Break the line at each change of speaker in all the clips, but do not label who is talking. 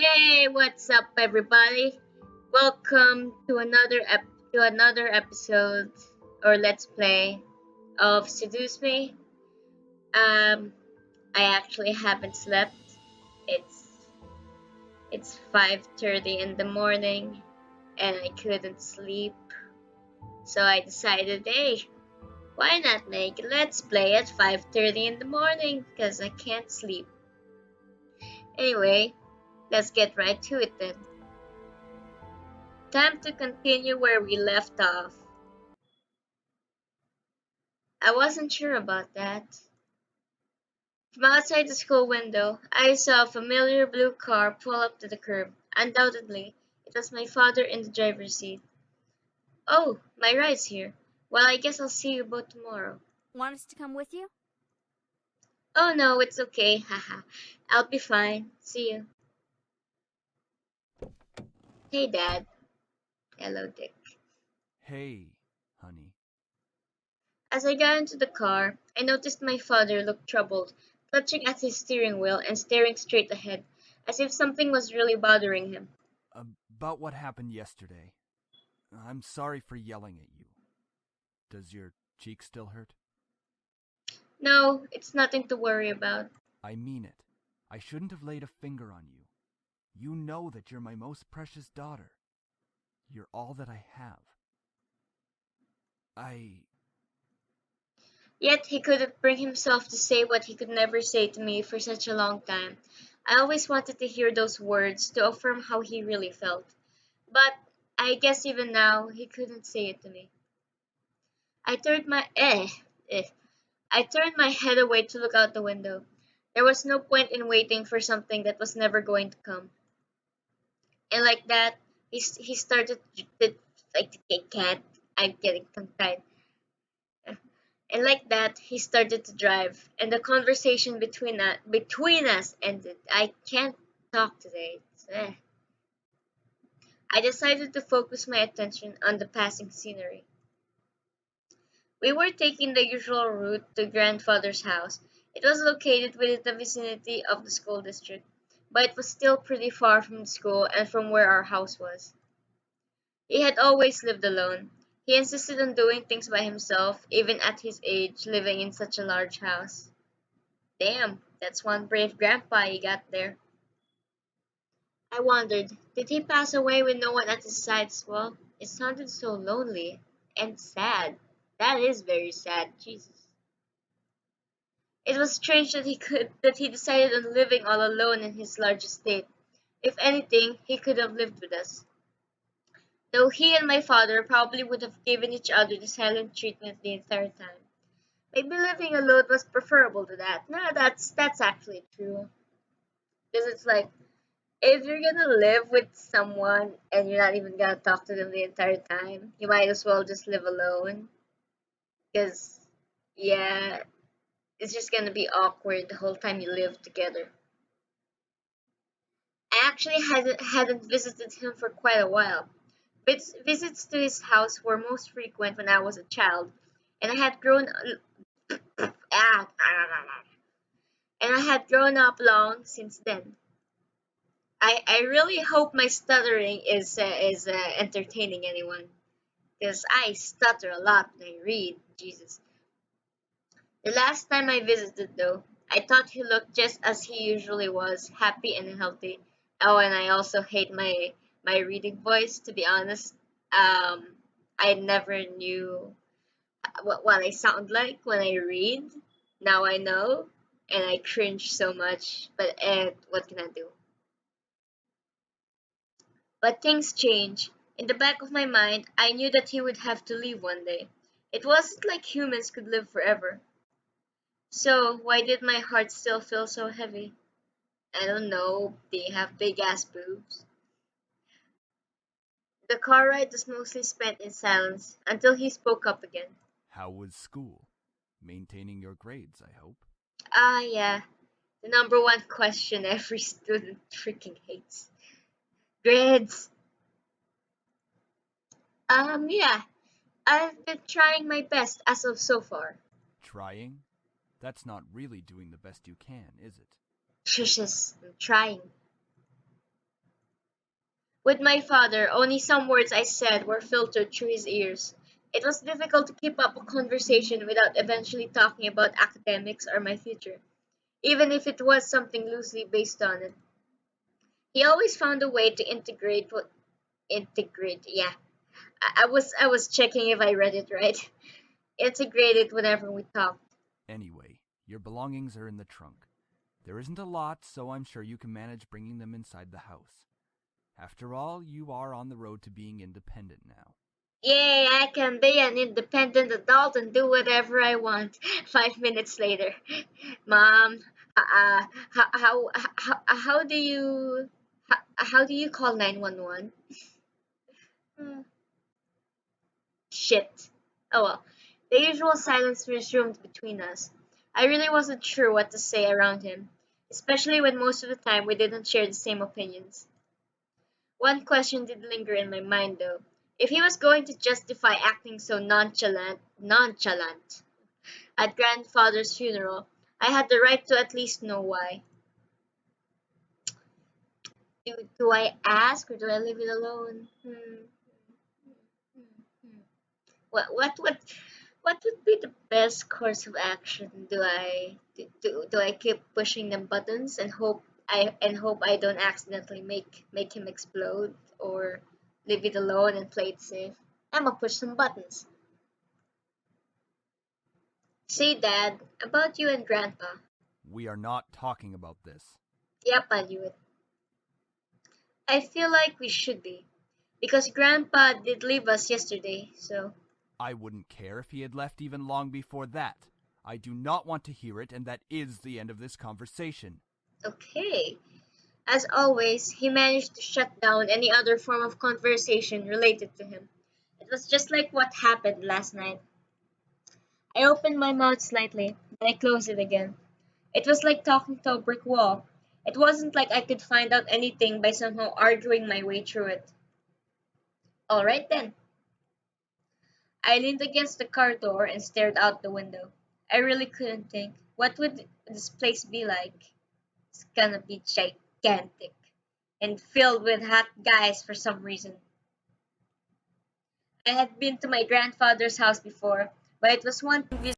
Hey, what's up, everybody? Welcome to another episode or let's play of Seduce Me. Um, I actually haven't slept. It's it's 5:30 in the morning, and I couldn't sleep. So I decided, hey, why not make Let's Play at 5:30 in the morning? Because I can't sleep. Anyway, let's get right to it then. Time to continue where we left off. I wasn't sure about that. From outside the school window, I saw a familiar blue car pull up to the curb. Undoubtedly, it was my father in the driver's seat. Oh, my ride's here. Well, I guess I'll see you both tomorrow.
Want us to come with you?
Oh no, it's okay, haha. I'll be fine. See you. Hey, Dad. Hello, Dick.
Hey, honey.
As I got into the car, I noticed my father looked troubled, clutching at his steering wheel and staring straight ahead, as if something was really bothering him.
About what happened yesterday. I'm sorry for yelling at you. Does your cheek still hurt?
No, it's nothing to worry about.
I mean it. I shouldn't have laid a finger on you. You know that you're my most precious daughter. You're all that I have. I...
Yet he couldn't bring himself to say what he could never say to me for such a long time. I always wanted to hear those words to affirm how he really felt. But I guess even now he couldn't say it to me. I turned my eh. I turned my head away to look out the window. There was no point in waiting for something that was never going to come. And like that, he started to, like I can't. I'm getting tongue tied. And like that, he started to drive, and the conversation between us ended. I can't talk today. I decided to focus my attention on the passing scenery. We were taking the usual route to grandfather's house. It was located within the vicinity of the school district, but it was still pretty far from the school and from where our house was. He had always lived alone. He insisted on doing things by himself, even at his age, living in such a large house. Damn, that's one brave grandpa you got there. I wondered, did he pass away with no one at his side as well? It sounded so lonely and sad. That is very sad, Jesus. It was strange that he decided on living all alone in his large estate. If anything, he could have lived with us. Though he and my father probably would have given each other the silent treatment the entire time. Maybe living alone was preferable to that. No, that's actually true. Because it's like if you're gonna live with someone and you're not even gonna talk to them the entire time, you might as well just live alone. Because yeah, it's just gonna be awkward the whole time you live together. I actually hadn't visited him for quite a while. Visits to his house were most frequent when I was a child, and I had grown ah, and I had grown up long since then. I really hope my stuttering is entertaining anyone, because I stutter a lot when I read. Jesus. The last time I visited, though, I thought he looked just as he usually was, happy and healthy. Oh, and I also hate my reading voice. To be honest, I never knew what I sound like when I read. Now I know, and I cringe so much. But what can I do? But things change. In the back of my mind, I knew that he would have to leave one day. It wasn't like humans could live forever. So, why did my heart still feel so heavy? I don't know. They have big ass boobs. The car ride was mostly spent in silence until he spoke up again.
How was school? Maintaining your grades, I hope.
Ah, yeah. The number one question every student freaking hates. Grades. Yeah. I've been trying my best as of so far.
Trying? That's not really doing the best you can, is it?
Shushes, I'm trying. With my father, only some words I said were filtered through his ears. It was difficult to keep up a conversation without eventually talking about academics or my future, even if it was something loosely based on it. He always found a way to integrate. Yeah, I was checking if I read it right. Integrate it whenever we talked.
Anyway, your belongings are in the trunk. There isn't a lot, so I'm sure you can manage bringing them inside the house. After all, you are on the road to being independent now.
Yay, I can be an independent adult and do whatever I want. 5 minutes later, Mom, how do you how do you call 911? Hmm, shit. Oh well. The usual silence resumed between us. I really wasn't sure what to say around him, especially when most of the time we didn't share the same opinions. One question did linger in my mind though. If he was going to justify acting so nonchalant at grandfather's funeral, I had the right to at least know why. Do I ask or do I leave it alone? Hmm. What would be the best course of action? Do I keep pushing them buttons and hope I don't accidentally make him explode, or leave it alone and play it safe? I'ma push some buttons. Say, Dad, about you and Grandpa.
We are not talking about this.
Yep, I knew it. I feel like we should be, because Grandpa did leave us yesterday, so.
I wouldn't care if he had left even long before that. I do not want to hear it, and that is the end of this conversation.
Okay. As always, he managed to shut down any other form of conversation related to him. It was just like what happened last night. I opened my mouth slightly, then I closed it again. It was like talking to a brick wall. It wasn't like I could find out anything by somehow arguing my way through it. Alright then. I leaned against the car door and stared out the window. I really couldn't think. What would this place be like? It's gonna be gigantic and filled with hot guys for some reason. I had been to my grandfather's house before, but it was one thing visiting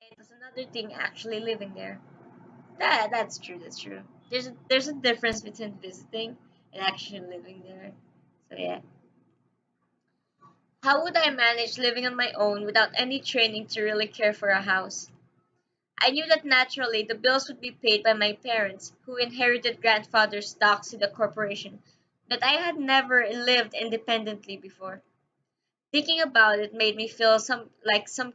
and it was another thing actually living there. That's true, that's true. There's a difference between visiting and actually living there. So yeah. How would I manage living on my own without any training to really care for a house? I knew that naturally the bills would be paid by my parents, who inherited grandfather's stocks in the corporation, but I had never lived independently before. Thinking about it made me feel some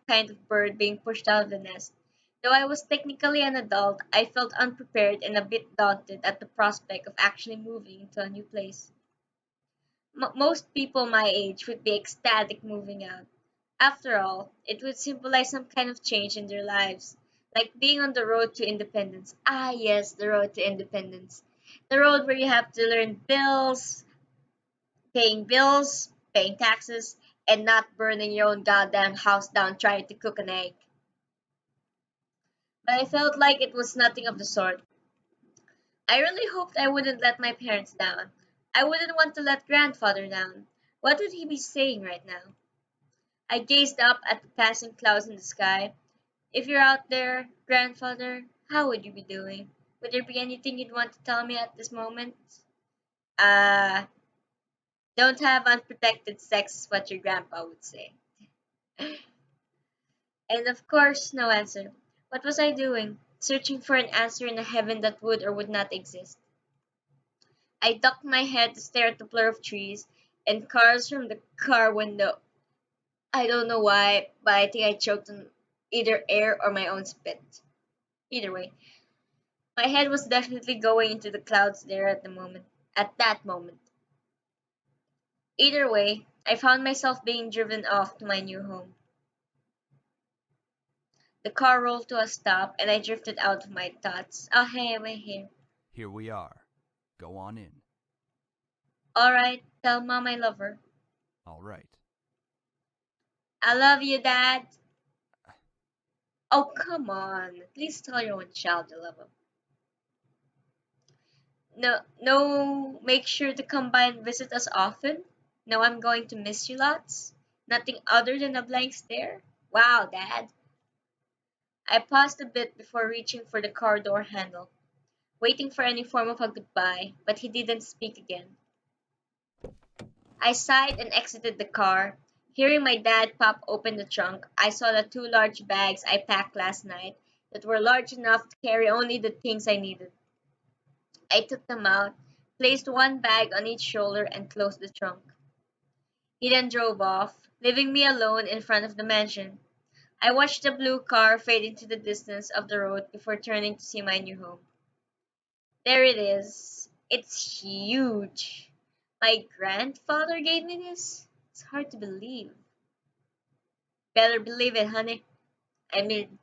kind of bird being pushed out of the nest. Though I was technically an adult, I felt unprepared and a bit daunted at the prospect of actually moving into a new place. Most people my age would be ecstatic moving out. After all, it would symbolize some kind of change in their lives, like being on the road to independence. Ah, yes, the road to independence. The road where you have to learn bills, paying taxes, and not burning your own goddamn house down trying to cook an egg. But I felt like it was nothing of the sort. I really hoped I wouldn't let my parents down. I wouldn't want to let grandfather down. What would he be saying right now? I gazed up at the passing clouds in the sky. If you're out there, grandfather, how would you be doing? Would there be anything you'd want to tell me at this moment? Uh, don't have unprotected sex is what your grandpa would say. And of course, no answer. What was I doing? Searching for an answer in a heaven that would or would not exist. I ducked my head to stare at the blur of trees and cars from the car window. I don't know why, but I think I choked on either air or my own spit. Either way, my head was definitely going into the clouds there at that moment. Either way, I found myself being driven off to my new home. The car rolled to a stop and I drifted out of my thoughts. Oh, hey, we're here.
Here we are. Go on in.
Alright, tell mom I love her.
All right.
I love you, Dad. Oh, come on. At least tell your own child you love him. No, no, make sure to come by and visit us often. No, I'm going to miss you lots. Nothing other than a blank stare. Wow, Dad. I paused a bit before reaching for the car door handle, waiting for any form of a goodbye, but he didn't speak again. I sighed and exited the car. Hearing my dad pop open the trunk, I saw the two large bags I packed last night that were large enough to carry only the things I needed. I took them out, placed one bag on each shoulder, and closed the trunk. He then drove off, leaving me alone in front of the mansion. I watched the blue car fade into the distance of the road before turning to see my new home. There it is. It's huge. My grandfather gave me this? It's hard to believe. Better believe it, honey. I mean,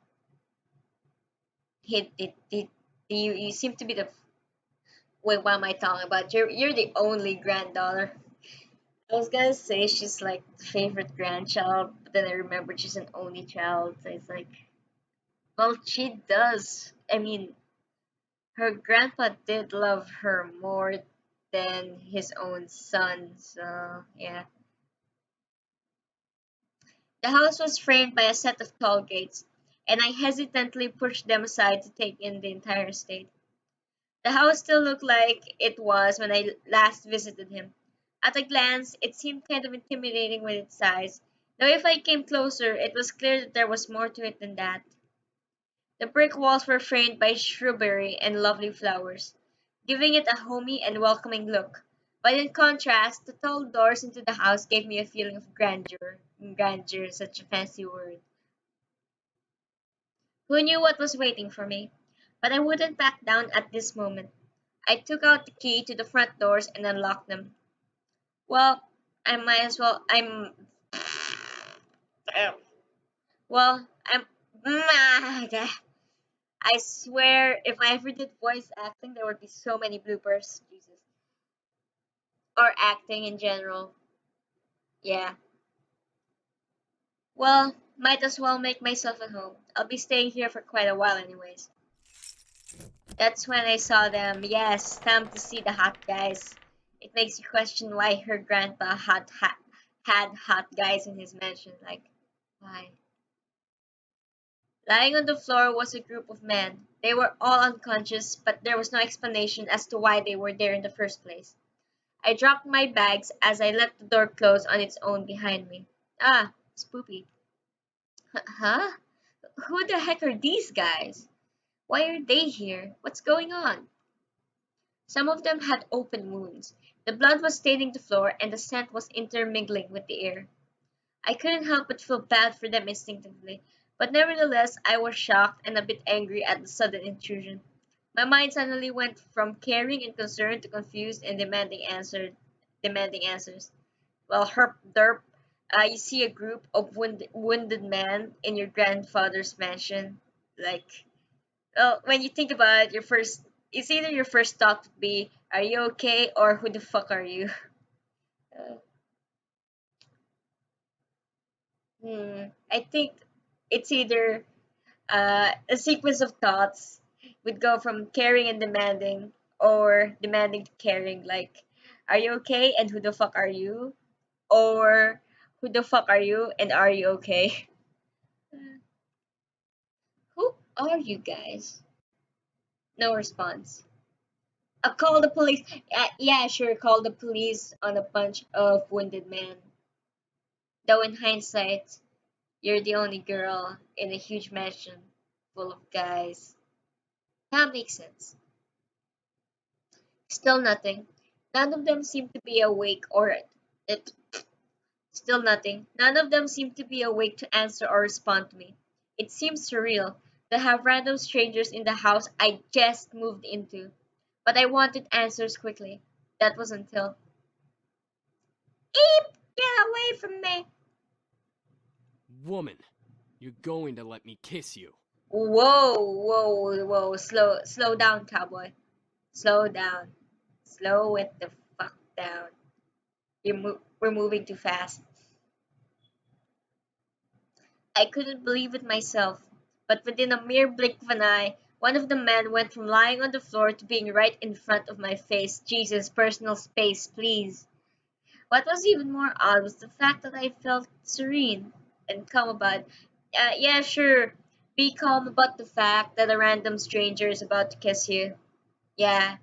you seem to be the. Wait, what am I talking about? You're the only granddaughter. I was gonna say she's like the favorite grandchild, but then I remembered she's an only child. So it's like, well, she does. I mean, her grandpa did love her more than his own son. So yeah. The house was framed by a set of tall gates, and I hesitantly pushed them aside to take in the entire estate. The house still looked like it was when I last visited him. At a glance, it seemed kind of intimidating with its size, though if I came closer, it was clear that there was more to it than that. The brick walls were framed by shrubbery and lovely flowers, giving it a homey and welcoming look. But in contrast, the tall doors into the house gave me a feeling of grandeur. Grandeur is such a fancy word. Who knew what was waiting for me? But I wouldn't back down at this moment. I took out the key to the front doors and unlocked them. Well, I might as well. Well, I'm. I swear, if I ever did voice acting, there would be so many bloopers. Jesus. Or acting in general. Yeah. Well, might as well make myself at home. I'll be staying here for quite a while, anyways. That's when I saw them. Yes, time to see the hot guys. It makes you question why her grandpa had hot guys in his mansion. Like, why? Lying on the floor was a group of men. They were all unconscious, but there was no explanation as to why they were there in the first place. I dropped my bags as I let the door close on its own behind me. Ah, spoopy. Huh? Who the heck are these guys? Why are they here? What's going on? Some of them had open wounds. The blood was staining the floor, and the scent was intermingling with the air. I couldn't help but feel bad for them instinctively, but nevertheless I was shocked and a bit angry at the sudden intrusion. My mind suddenly went from caring and concerned to confused and demanding answers. Well, herp derp, you see a group of wounded men in your grandfather's mansion. Like, well, when you think about it, it's either your first thought would be, "Are you okay?" or "Who the fuck are you?" Uh, I think it's either a sequence of thoughts would go from caring and demanding, or demanding to caring. Like, "Are you okay?" and "Who the fuck are you?" or "Who the fuck are you?" and "Are you okay?" Who are you guys? No response. Call the police. Yeah, sure, call the police on a bunch of wounded men. Though in hindsight, you're the only girl in a huge mansion full of guys. That makes sense. Still nothing. None of them seem to be awake or it. Still nothing. None of them seem to be awake to answer or respond to me. It seems surreal to have random strangers in the house I just moved into. But I wanted answers quickly. That was until. Eep! Get away from me!
Woman, you're going to let me kiss you.
Whoa. Slow down, cowboy. Slow down. Slow it the fuck down. We're moving too fast. I couldn't believe it myself, but within a mere blink of an eye, One of the men went from lying on the floor to being right in front of my face. Jesus, personal space, please. What was even more odd was the fact that I felt serene and calm about it. Yeah, sure. Be calm about the fact that a random stranger is about to kiss you. Yeah,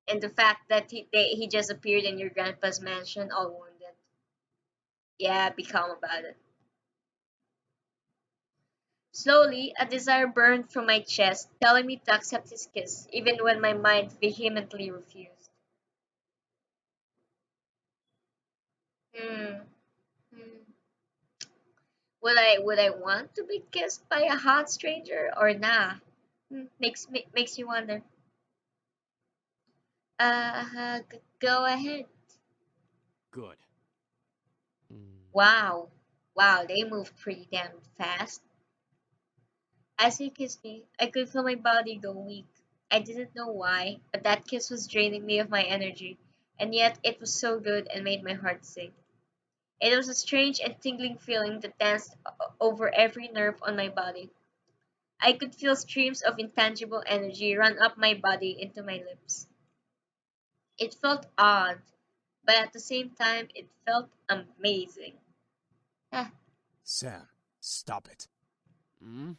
and the fact that he just appeared in your grandpa's mansion all wounded. Yeah, be calm about it. Slowly, a desire burned through my chest, telling me to accept his kiss, even when my mind vehemently refused. Hmm. hmm. Would I want to be kissed by a hot stranger or nah? Makes you wonder. Go ahead.
Good. Mm.
Wow, wow, they move pretty damn fast. As he kissed me, I could feel my body go weak. I didn't know why, but that kiss was draining me of my energy, and yet it was so good and made my heart sing. It was a strange and tingling feeling that danced over every nerve on my body. I could feel streams of intangible energy run up my body into my lips. It felt odd, but at the same time, it felt amazing. Ah,
Sam, stop it.
Hmm?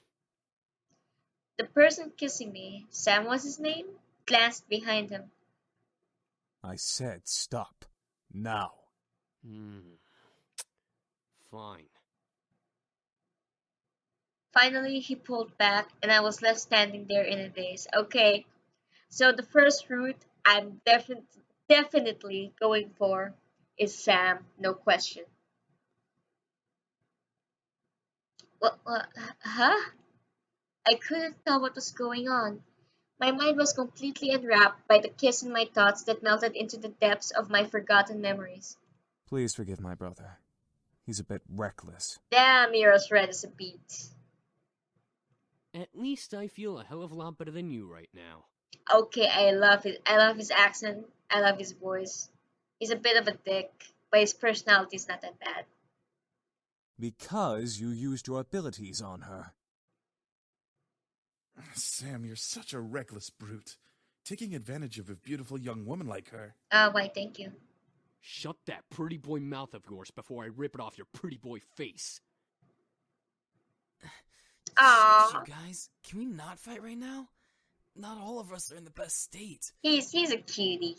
the person kissing me, Sam was his name, glanced behind him.
I said stop. Now.
Hmm. Fine.
Finally, he pulled back, and I was left standing there in a daze. Okay, so the first route I'm definitely going for is Sam, no question. What, huh? I couldn't tell what was going on. My mind was completely enwrapped by the kiss and my thoughts that melted into the depths of my forgotten memories.
Please forgive my brother. He's a bit reckless.
Damn, you're as red as a beet.
At least I feel a hell of a lot better than you right now.
Okay, I love his accent. I love his voice. He's a bit of a dick, but his personality's not that bad.
Because you used your abilities on her.
Sam, you're such a reckless brute. Taking advantage of a beautiful young woman like her.
Why, thank you.
Shut that pretty boy mouth of yours before I rip it off your pretty boy face.
Shush, you
Aw,
guys. Can we not fight right now? Not all of us are in the best state.
he's a cutie.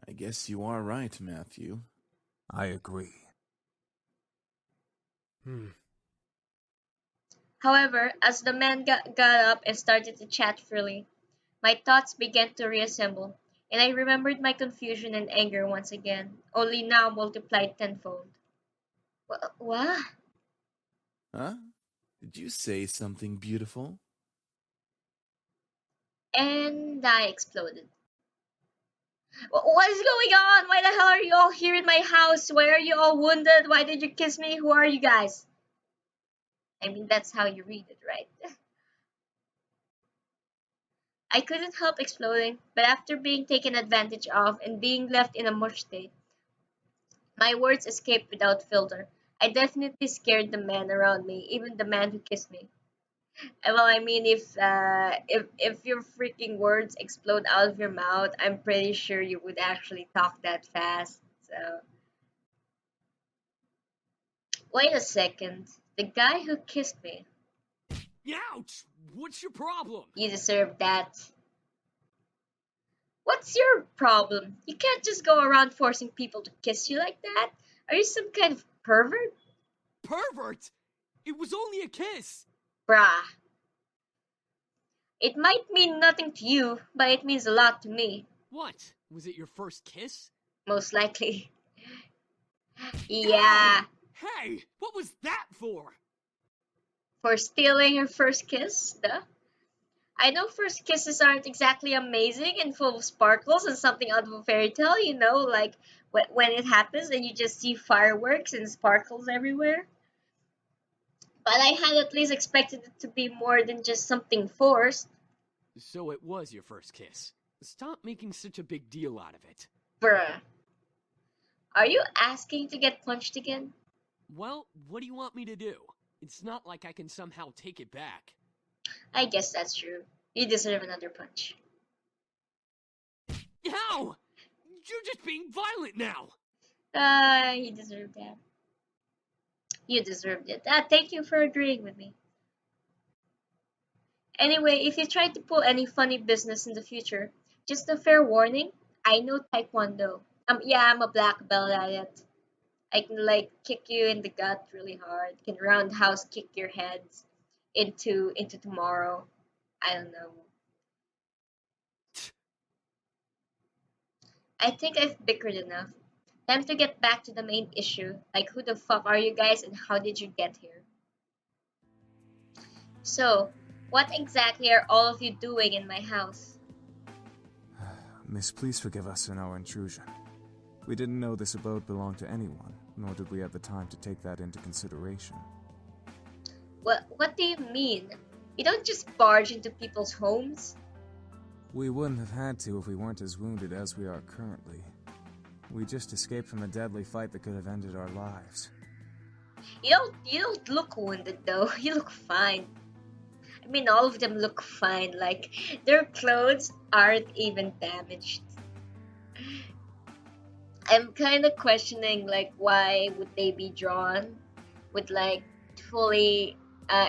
I guess you are right, Matthew.
I agree.
However, as the man got up and started to chat freely, my thoughts began to reassemble, and I remembered my confusion and anger once again, only now multiplied tenfold. What?
Huh? Did you say something beautiful?
And I exploded. What is going on? Why the hell are you all here in my house? Why are you all wounded? Why did you kiss me? Who are you guys? I mean, that's how you read it, right? I couldn't help exploding, but after being taken advantage of and being left in a mush state, my words escaped without filter. I definitely scared the man around me, even the man who kissed me. Well, I mean, if your freaking words explode out of your mouth, I'm pretty sure you would actually talk that fast. So, wait a second. The guy who kissed me,
Ouch! What's your problem?
you deserve that. What's your problem? You can't just go around forcing people to kiss you like that. Are you some kind of pervert?
Pervert! It was only a kiss!
Bruh. It might mean nothing to you, but it means a lot to me.
What? Was it your first kiss?
Most likely.
Ow!
Yeah.
Hey! What was that for?
For stealing your first kiss? Duh. I know first kisses aren't exactly amazing and full of sparkles and something out of a fairy tale, like when it happens and you just see fireworks and sparkles everywhere. But I had at least expected it to be more than just something forced.
So it was your first kiss. Stop making such a big deal out of it.
Bruh. Are you asking to get punched again?
Well, what do you want me to do? It's not like I can somehow take it back.
I guess that's true. You deserve another punch.
How? You're just being violent now.
You deserve that. You deserved it. Thank you for agreeing with me. Anyway, if you try to pull any funny business in the future, just a fair warning, I know Taekwondo. Yeah, I'm a black belt at it. I can like kick you in the gut really hard. Can roundhouse kick your heads into tomorrow. I don't know. I think I've bickered enough. Time to get back to the main issue. Like, who the fuck are you guys and how did you get here? So, what exactly are all of you doing in my house?
Miss, please forgive us in our intrusion. We didn't know this abode belonged to anyone, nor did we have the time to take that into consideration.
What do you mean? You don't just barge into people's homes?
We wouldn't have had to if we weren't as wounded as we are currently. We just escaped from a deadly fight that could have ended our lives.
You don't look wounded though. You look fine. I mean, all of them look fine. Like, their clothes aren't even damaged. I'm kind of questioning, like, why would they be drawn with, like, fully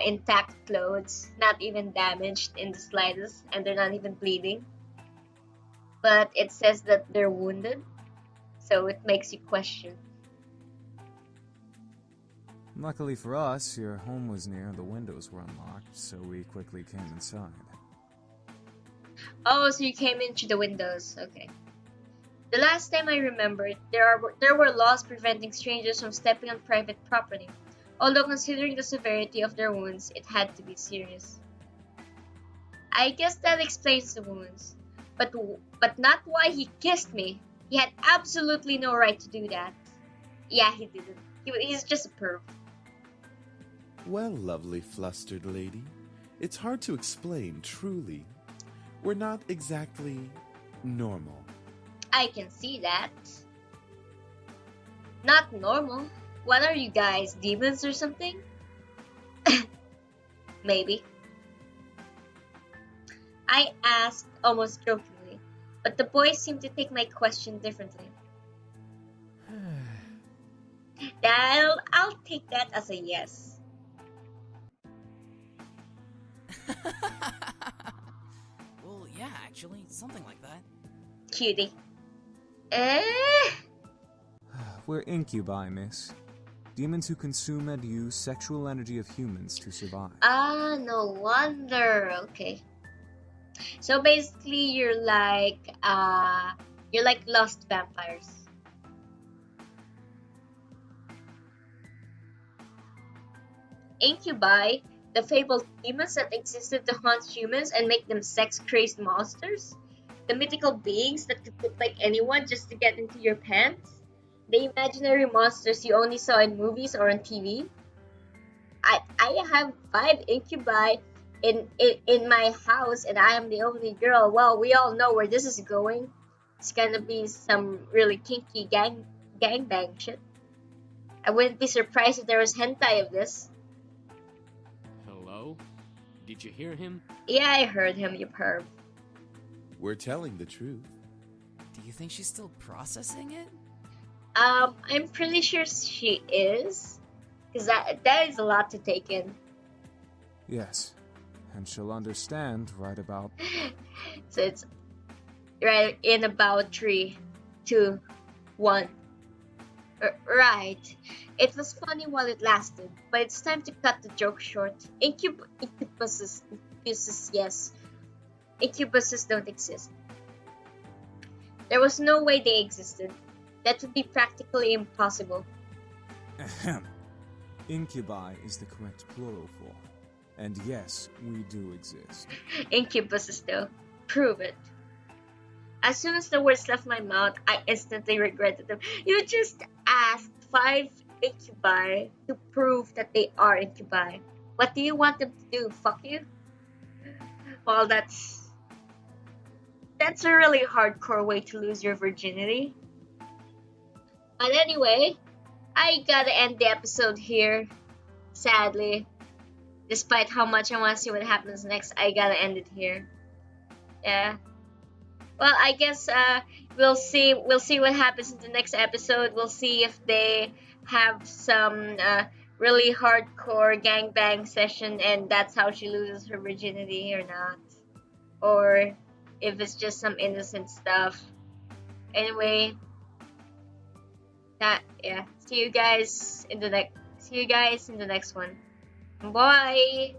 intact clothes, not even damaged in the slightest, and they're not even bleeding. But it says that they're wounded, so it makes you question.
Luckily for us, your home was near and the windows were unlocked, so we quickly came inside.
Oh, so you came in through the windows. Okay. The last time I remembered, there were laws preventing strangers from stepping on private property. Although considering the severity of their wounds, it had to be serious. I guess that explains the wounds. But not why he kissed me. He had absolutely no right to do that. Yeah, he didn't. He's just a perv.
Well, lovely flustered lady, it's hard to explain, truly. We're not exactly normal.
I can see that. Not normal. What are you guys, demons or something? Maybe. I asked almost jokingly, but the boys seemed to take my question differently. I'll take that as a yes.
Well, yeah, actually, something like that.
Cutie.
We're incubi, miss. Demons who consume and use sexual energy of humans to survive.
No wonder. Okay. So basically, you're like lost vampires. Incubi, the fabled demons that existed to haunt humans and make them sex-crazed monsters. The mythical beings that could look like anyone just to get into your pants. The imaginary monsters you only saw in movies or on TV. I have 5 incubi in my house, and I am the only girl. Well, we all know where this is going. It's gonna be some really kinky gangbang shit. I wouldn't be surprised if there was hentai of this.
Hello? Did you hear him?
Yeah, I heard him, you perv.
We're telling the truth.
Do you think she's still processing it?
I'm pretty sure she is, because that is a lot to take in.
Yes, and she'll understand right about...
So it's right in about 3, 2, 1. Right. It was funny while it lasted, but it's time to cut the joke short. Incubuses, yes. Incubuses don't exist. There was no way they existed. That would be practically impossible.
Ahem. Incubi is the correct plural form. And yes, we do exist.
Incubuses, though. Prove it. As soon as the words left my mouth, I instantly regretted them. You just asked 5 incubi to prove that they are incubi. What do you want them to do? Fuck you? Well, that's a really hardcore way to lose your virginity. But anyway, I gotta end the episode here, sadly. Despite how much I want to see what happens next, I gotta end it here. Yeah. Well, I guess we'll see. We'll see what happens in the next episode. We'll see if they have some really hardcore gangbang session, and that's how she loses her virginity or not, or if it's just some innocent stuff. Anyway, that yeah. See you guys in the next. See you guys in the next one. Bye.